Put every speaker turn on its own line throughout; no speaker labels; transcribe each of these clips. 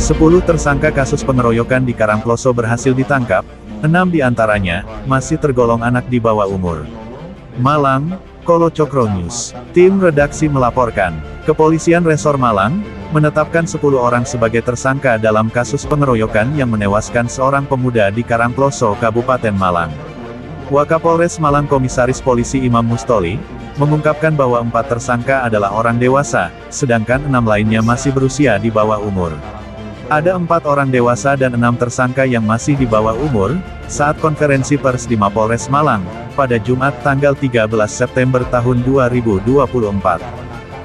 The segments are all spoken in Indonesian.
10 tersangka kasus pengeroyokan di Karangploso berhasil ditangkap, 6 diantaranya masih tergolong anak di bawah umur. Malang, Kolo Cokro News. Tim redaksi melaporkan, Kepolisian Resor Malang menetapkan 10 orang sebagai tersangka dalam kasus pengeroyokan yang menewaskan seorang pemuda di Karangploso, Kabupaten Malang. Wakapolres Malang Komisaris Polisi Imam Mustoli mengungkapkan bahwa 4 tersangka adalah orang dewasa, sedangkan 6 lainnya masih berusia di bawah umur. Ada 4 orang dewasa dan 6 tersangka yang masih di bawah umur, saat konferensi pers di Mapolres Malang, pada Jumat tanggal 13 September tahun 2024.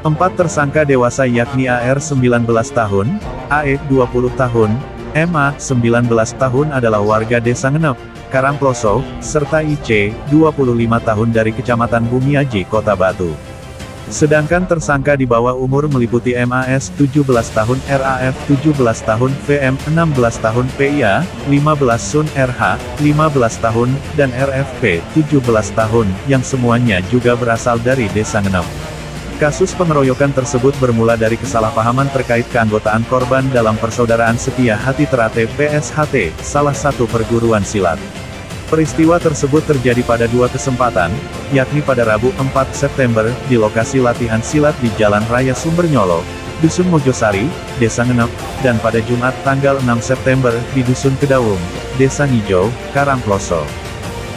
4 tersangka dewasa yakni AR 19 tahun, AE 20 tahun, MA 19 tahun adalah warga Desa Ngenep, Karangploso, serta IC 25 tahun dari Kecamatan Bumiaji, Kota Batu. Sedangkan tersangka di bawah umur meliputi MAS 17 tahun, RAF 17 tahun, VM 16 tahun, PIA 15 Sun RH 15 tahun, dan RFP 17 tahun, yang semuanya juga berasal dari Desa Ngenep. Kasus pengeroyokan tersebut bermula dari kesalahpahaman terkait keanggotaan korban dalam Persaudaraan Setia Hati Terate PSHT, salah satu perguruan silat. Peristiwa tersebut terjadi pada 2 kesempatan, yakni pada Rabu 4 September, di lokasi latihan silat di Jalan Raya Sumbernyolo, Dusun Mojosari, Desa Ngenep, dan pada Jumat tanggal 6 September, di Dusun Kedawung, Desa Ngijo, Karangploso.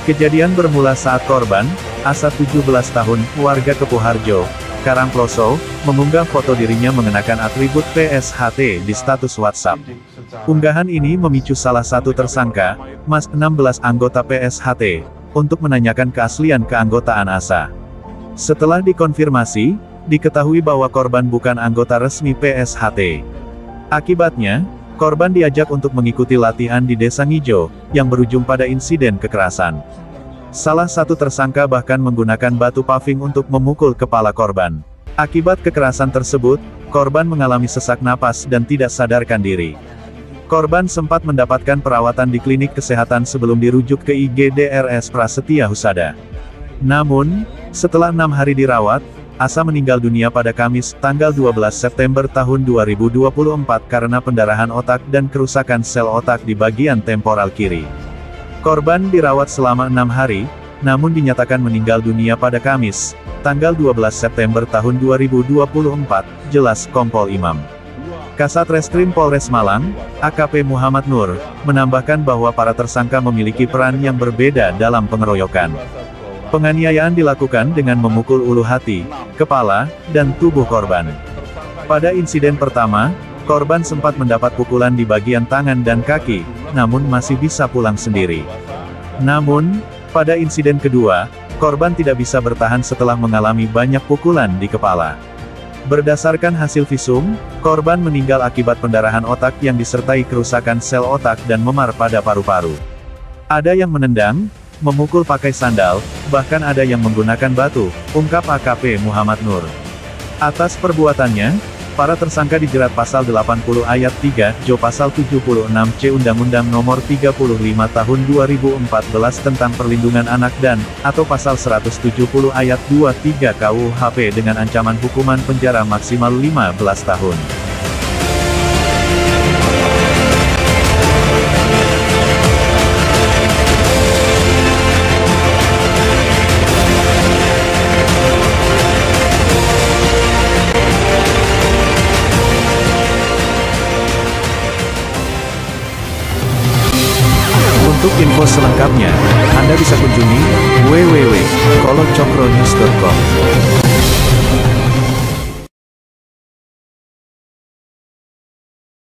Kejadian bermula saat korban, Asa 17 tahun, warga Kepuharjo, Karangploso, mengunggah foto dirinya mengenakan atribut PSHT di status WhatsApp. Unggahan ini memicu salah satu tersangka, Mas 16 anggota PSHT, untuk menanyakan keaslian keanggotaan Asa. Setelah dikonfirmasi, diketahui bahwa korban bukan anggota resmi PSHT. Akibatnya, korban diajak untuk mengikuti latihan di Desa Ngijo, yang berujung pada insiden kekerasan. Salah satu tersangka bahkan menggunakan batu paving untuk memukul kepala korban. Akibat kekerasan tersebut, korban mengalami sesak napas dan tidak sadarkan diri. Korban sempat mendapatkan perawatan di klinik kesehatan sebelum dirujuk ke IGD RS Prasetya Husada. Namun, setelah 6 hari dirawat, Asa meninggal dunia pada Kamis, tanggal 12 September tahun 2024 karena pendarahan otak dan kerusakan sel otak di bagian temporal kiri. Korban dirawat selama 6 hari, namun dinyatakan meninggal dunia pada Kamis, tanggal 12 September tahun 2024, jelas Kompol Imam. Kasat Reskrim Polres Malang, AKP Muhammad Nur, menambahkan bahwa para tersangka memiliki peran yang berbeda dalam pengeroyokan. Penganiayaan dilakukan dengan memukul ulu hati, kepala, dan tubuh korban. Pada insiden pertama, korban sempat mendapat pukulan di bagian tangan dan kaki, namun masih bisa pulang sendiri. Namun, pada insiden kedua, korban tidak bisa bertahan setelah mengalami banyak pukulan di kepala. Berdasarkan hasil visum, korban meninggal akibat pendarahan otak yang disertai kerusakan sel otak dan memar pada paru-paru. Ada yang menendang, memukul pakai sandal, bahkan ada yang menggunakan batu, ungkap AKP Muhammad Nur. Atas perbuatannya, para tersangka dijerat pasal 80 ayat 3, Jo pasal 76C Undang-Undang Nomor 35 Tahun 2014 tentang Perlindungan Anak dan, atau pasal 170 ayat 2-3 KUHP dengan ancaman hukuman penjara maksimal 15 tahun. Untuk info selengkapnya, Anda bisa kunjungi www.kolocokronews.com.